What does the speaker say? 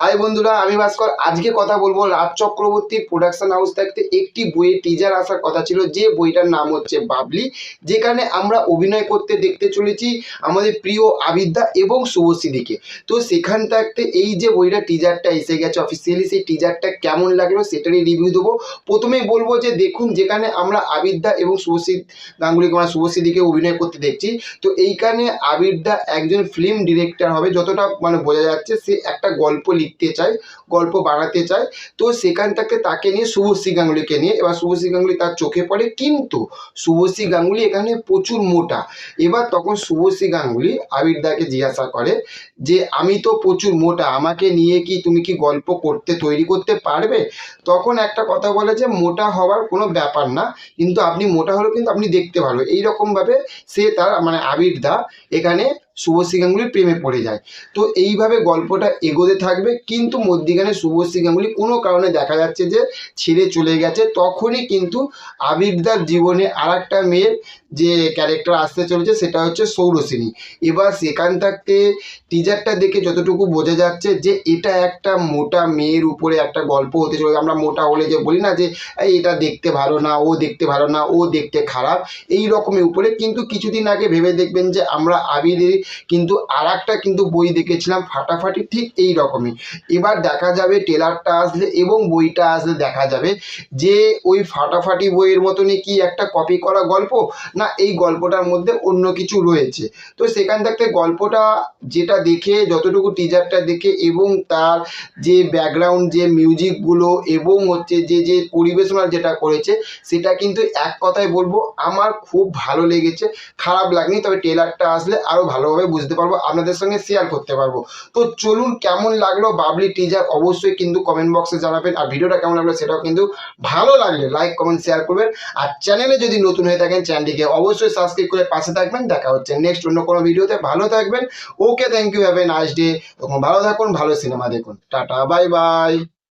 High বন্ধুরা, আমি ভাস্কর। আজকে কথা বলবো রাজ চক্রবর্তীর প্রোডাকশন হাউস থাকতে একটি বইয়ের টিজার আসার কথা ছিল, যে বইটার নাম হচ্ছে বাবলি, যেখানে আমরা অভিনয় করতে দেখতে চলেছি আমাদের প্রিয় আবিদ্যা এবং শুভশ্রীদিকে। তো সেখান থাকতে এই যে বইটার টিজারটা এসে গেছে অফিসিয়ালি, সেই টিজারটা কেমন লাগলো সেটারই রিভিউ দেবো। প্রথমেই বলবো যে দেখুন, যেখানে আমরা আবিদ্যা এবং শুভশ্রী গাঙ্গুলি মানে শুভশ্রীদিকে অভিনয় করতে দেখছি, তো এইখানে আবিদ্যা একজন ফিল্ম ডিরেক্টর হবে, যতটা মানে বোঝা যাচ্ছে সে একটা গল্প লিখতে চায়, গল্প বানাতে চায়। তো সেখান থেকে তাকে নিয়ে শুভশ্রী গাঙ্গুলিকে নিয়ে, এবার শুভশ্রী গাঙ্গুলি তার চোখে পড়ে, কিন্তু শুভশ্রী গাঙ্গুলি এখানে প্রচুর মোটা। এবার তখন শুভশ্রী গাঙ্গুলি আবিরদাকে জিজ্ঞাসা করে যে আমি তো প্রচুর মোটা, আমাকে নিয়ে কি তুমি কি গল্প তৈরি করতে পারবে? তখন একটা কথা বলে যে মোটা হওয়ার কোনো ব্যাপার না, কিন্তু আপনি মোটা হলেও কিন্তু আপনি দেখতে ভালো। এইরকমভাবে সে তার মানে আবিরদা এখানে শুভশ্রী গাঙ্গুলির প্রেমে পড়ে যায়। তো এইভাবে গল্পটা এগোতে থাকবে, কিন্তু মধ্যিখানে শুভশ্রী গাঙ্গুলি কোনো কারণে দেখা যাচ্ছে যে ছেড়ে চলে গেছে। তখনই কিন্তু আবিরদার জীবনে আর একটা মেয়ের যে ক্যারেক্টার আসতে চলেছে, সেটা হচ্ছে সৌরসিনী। এবার সেখান থাকতে টিজারটা দেখে যতটুকু বোঝা যাচ্ছে যে এটা একটা মোটা মেয়ের উপরে একটা গল্প হতে চলেছে। আমরা মোটা হলে যে বলি না যে এটা দেখতে ভালো না, ও দেখতে ভালো না, ও দেখতে খারাপ, এই রকমের উপরে। কিন্তু কিছুদিন আগে ভেবে দেখবেন যে আমরা আবিরের কিন্তু আর একটা কিন্তু বই দেখেছিলাম ফাটাফাটি, ঠিক এই রকমই। এবার দেখা যাবে ট্রেলারটা আসলে এবং বইটা আসলে দেখা যাবে যে ওই ফাটাফাটি বইয়ের মতনই কি একটা কপি করা গল্প, না এই গল্পটার মধ্যে অন্য কিছু রয়েছে। তো সেখান থেকে গল্পটা যেটা দেখে, যতটুকু টিজারটা দেখে এবং তার যে ব্যাকগ্রাউন্ড যে মিউজিকগুলো এবং হচ্ছে যে যে পরিবেশনা যেটা করেছে, সেটা কিন্তু এক কথায় বলবো আমার খুব ভালো লেগেছে, খারাপ লাগেনি। তবে ট্রেলারটা আসলে আরও ভালোভাবে বুঝতে পারবো, আপনাদের সঙ্গে শেয়ার করতে পারবো। তো চলুন, কেমন লাগলো বাবলি টিজার অবশ্যই কিন্তু কমেন্ট বক্সে জানাবেন। আর ভিডিওটা কেমন লাগলো সেটাও কিন্তু ভালো লাগলে লাইক কমেন্ট শেয়ার করবেন। আর চ্যানেলে যদি নতুন হয়ে থাকেন চ্যানেলটিকে অবশ্যই সাবস্ক্রাইব করে পাশে থাকবেন। দেখা হচ্ছে নেক্সট অন্য কোনো ভিডিওতে। ভালো থাকবেন। Okay, thank you, have a nice day. তখন ভালো থাকুন, ভালো সিনেমা দেখুন। Tata, bye by.